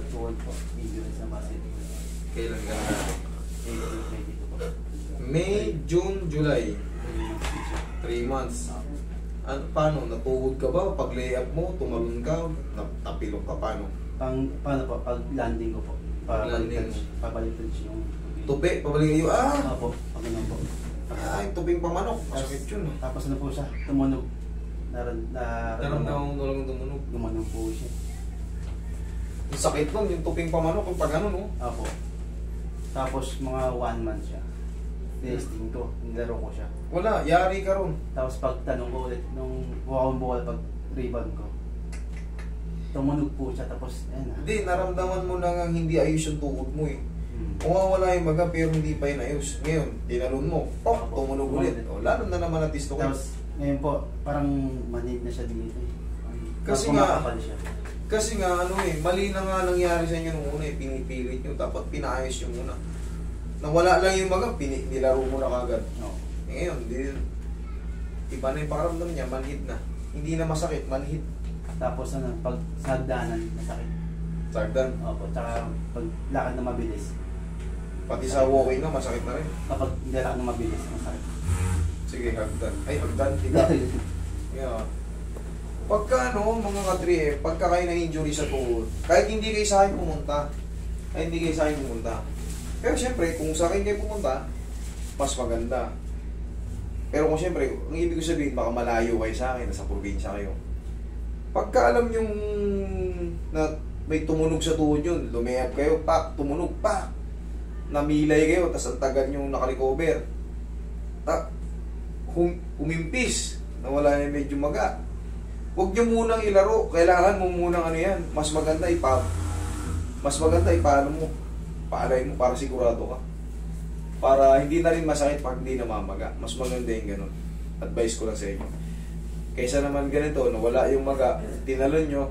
tuhod po. Injury sa muscle. Kailan ka na? 22 po. May, June, July. 3 months. Ano, paano? Natuhod ka ba? Pag layup mo, tumalon ka, napilok ka, paano? Paano po? Pag landing ko po. Landing. Pabaliktad siya yung Tupi, pabalik kayo. po. Pag ganun po. Yung tuping pamanok. Masakit yun. Tapos na po siya. Tumunog. Naramdaman mo lang tumunog. Gumanon po siya. Yung sakit nun, yung tuping pamanok, yung pag ano, no? Opo. Tapos mga 1 month siya. Testing ko. Nilaro ko siya. Wala, yari ka ron. Tapos pag tanong ko ulit, nung kuha kong bukal pag rebound ko, tumunog po siya. Tapos, ayun na. Hindi, naramdaman mo na nga hindi ayos yung tuhod mo eh. Wala yung baga pero hindi pa yun ayos. Ngayon, tinalon mo, tumunog ulit. O, lalo na naman natisto ko. Tapos, ngayon po, parang manig na siya dito eh. Kasi kumakapal siya. Kasi nga, ano eh, mali na nga nangyari sa inyo nung una eh, pinipilit nyo, dapat pinayos yung muna. Nawala lang yung baga, nilaro mo na kagad. No. Ngayon, iba na yung pakaramdam niya, manhid na. Hindi na masakit, manhid. Tapos ano, pag sagdanan, masakit. Sagdan. Opo, tsaka pag lakad na mabilis. Pati sa walking na, masakit na rin. Kapag hindi lakad na mabilis, masakit. Sige, hagdan. Ay, hagdan, tiga. Yeah. Pagka ano, mga ka-3 eh, pagka kayo na-injury sa tuhod, kahit hindi kayo sa akin pumunta, pero syempre, kung sa akin kayo pumunta, mas maganda. Pero kung syempre, ang ibig ko sabihin, baka malayo kayo sa akin, nasa probinsya kayo. Pagka alam yung na may tumunog sa tuhod yun, lumiyap kayo, pak, tumunog, pak, namilay kayo, tas ang tagal nyo nakarecover, humimpis, nawala na medyo maga. Huwag nyo munang ilaro, kailangan mo munang ano yan, mas maganda ipaano mo, paalay mo para sigurado ka. Para hindi na rin masakit pag hindi namamaga. Mas maganda yung ganun. Advice ko lang sa inyo. Kaysa naman ganito, nawala yung maga, tinalon nyo,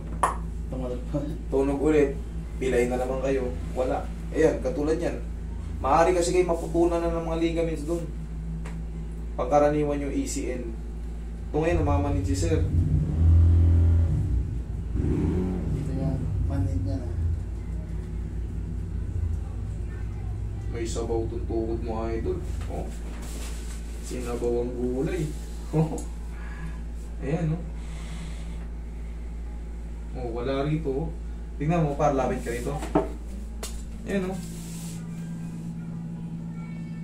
tunog ulit, pilay na naman kayo, wala. Ayan, katulad yan. Maaari kasi kayo maputunan na ng mga ligaments doon. Pagkaraniwan yung ECN. Ito ngayon, namamanid si sir. Dito yung manid niya na. May sabaw itong tuhod mo, idol. Oh. Sinabaw ang gulay. Oh. Ayan, oh. Oh, wala rito. Tingnan mo, para lapit ka rito. Ayan, oh.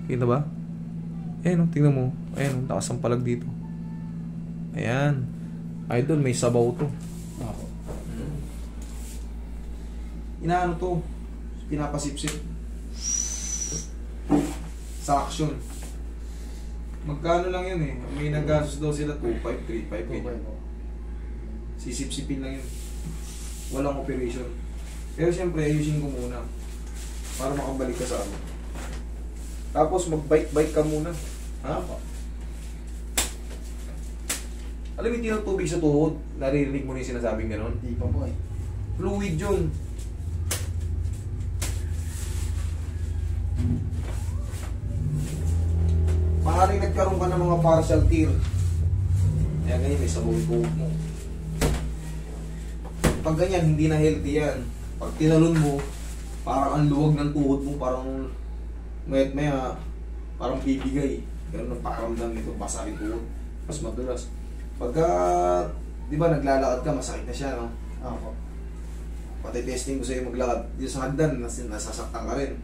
Kita ba? Ayan, oh. Tingnan mo. Ayan, oh. Nakasampalag dito. Ayan. Idol, may sabaw to. Opo. Inaano to? Pinapasipsip. Sa action. Magkano lang yun eh. May naggasos daw sila 2.5, 3.5. Sisipsipin lang yun. Walang operation. Pero siyempre, ayusin ko muna. Para makabalik ka sa ano. Tapos mag-bike-bike ka muna. Ha? Alam mo yung tubig sa tuhod? Naririnig mo na yung sinasabing gano'n? Hindi pa po eh. Fluid yun. Maaaring nagkaroon ka ng mga partial tear. Kaya ganyan, may sabong tuhod mo. Pag ganyan, hindi na healthy yan. Pag tinalon mo, parang ang luwag ng tuhod mo, parang maya parang bibigay. Ganun ang pakiramdam nito, basagin tuhod. Mas madulas. Pagka, di ba, naglalakad ka, masakit na siya, no? Opo. Pati testing ko sa'yo maglakad. Dito sa hagdan, nasasaktan ka rin.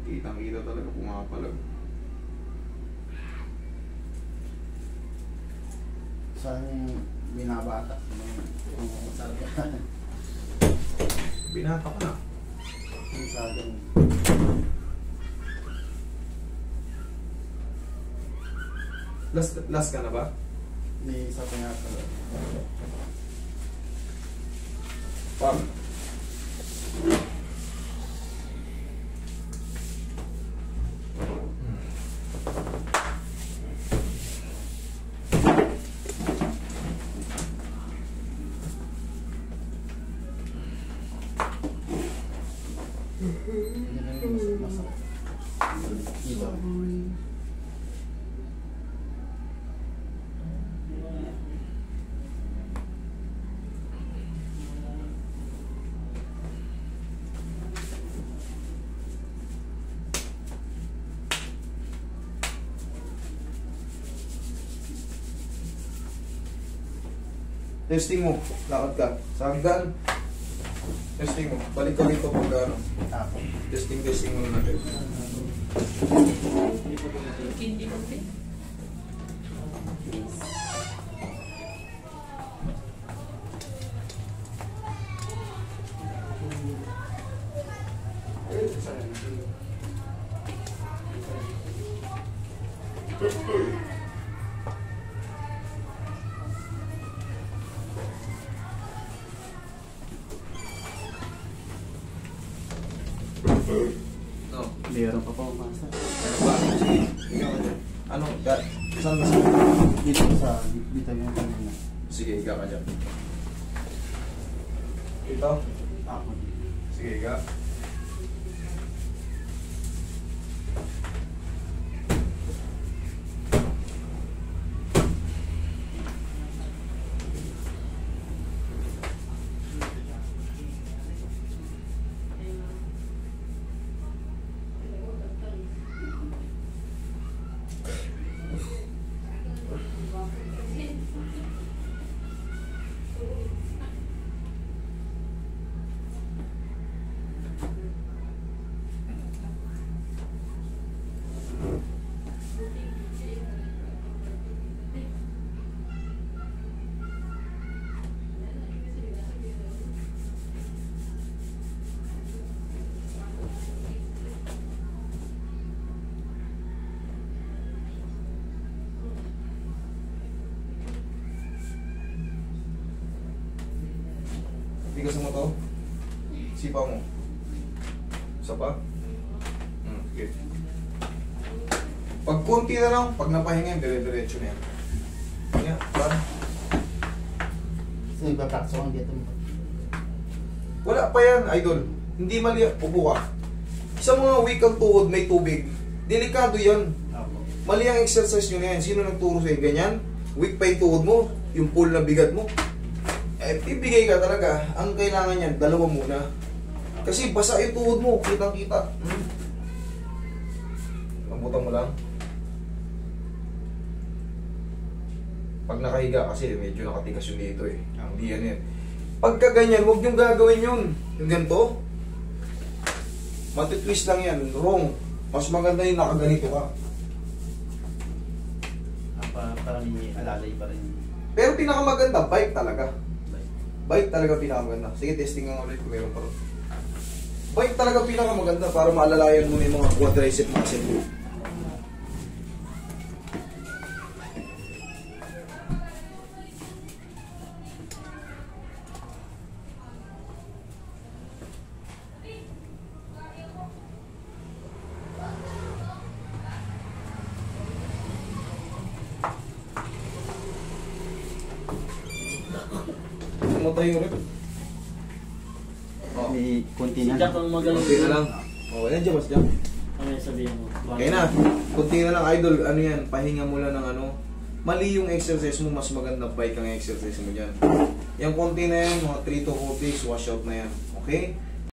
Kitang-kita talaga, pumapalag. Saan yung binabata? Binata ko na. Yung sa akin. Last ka na ba? May isa pa nga pala. Pag. Dito. Testing mo. Lakad ka. Sa hagdan. Testing mo. Balik ka dito pag ano. Apo. Testing mo na natin. Hindi ko din. No. Meron pa po, master. Ano ba? Sige. Ikaw ka dyan. Ano? Saan ba? Dito yung kanina. Sige, ikaw ka dyan. Ito? Apo. Sige, ikaw. Bigas mo to. Sipa mo. Isa pa. Okay. Pag konti na lang, pag napahinga, dire-diretso na yan. Yan, para. So, iba-practice ko dito. Wala pa yan, idol. Hindi mali. Upo ka. Sa mga weak ang tuhod, may tubig. Delikado yan. Apo. Mali ang exercise nyo na yan. Sino nagturo sa'yo? Ganyan? Weak pa yung tuhod mo. Yung pull na bigat mo. Eh, ibigay ka talaga. Ang kailangan yan, dalawa muna. Kasi basa yung tuhod mo. Kitang-kita. Lambutan mo lang. Pag nakahiga kasi, medyo nakatigas yung dito eh. Hindi yan yan. Pagka ganyan, huwag niyong gagawin yun. Yung ganito. Matitwist lang yan. Wrong. Mas maganda yung nakaganito ka. Para may alalay pa rin. Pero pinakamaganda, bike talaga. Bike talaga pinakamaganda. Sige, testing nga ulit kung meron pa rin. Bike talaga pinakamaganda para maalalayan mo na yung mga quadricep muscle mo. Tayo ulit. Oh. May konti Si na. Jack ang magaling. Kunti na lang. Oh, yan dyan, mas dyan. Ano yung sabihin mo? Okay na. Kunti na lang, idol. Ano yan? Pahinga mo lang ng ano. Mali yung exercise mo, mas maganda bike ang exercise mo dyan. Yung konti na yan, mga 3 to 4 days, wash out na yan. Okay?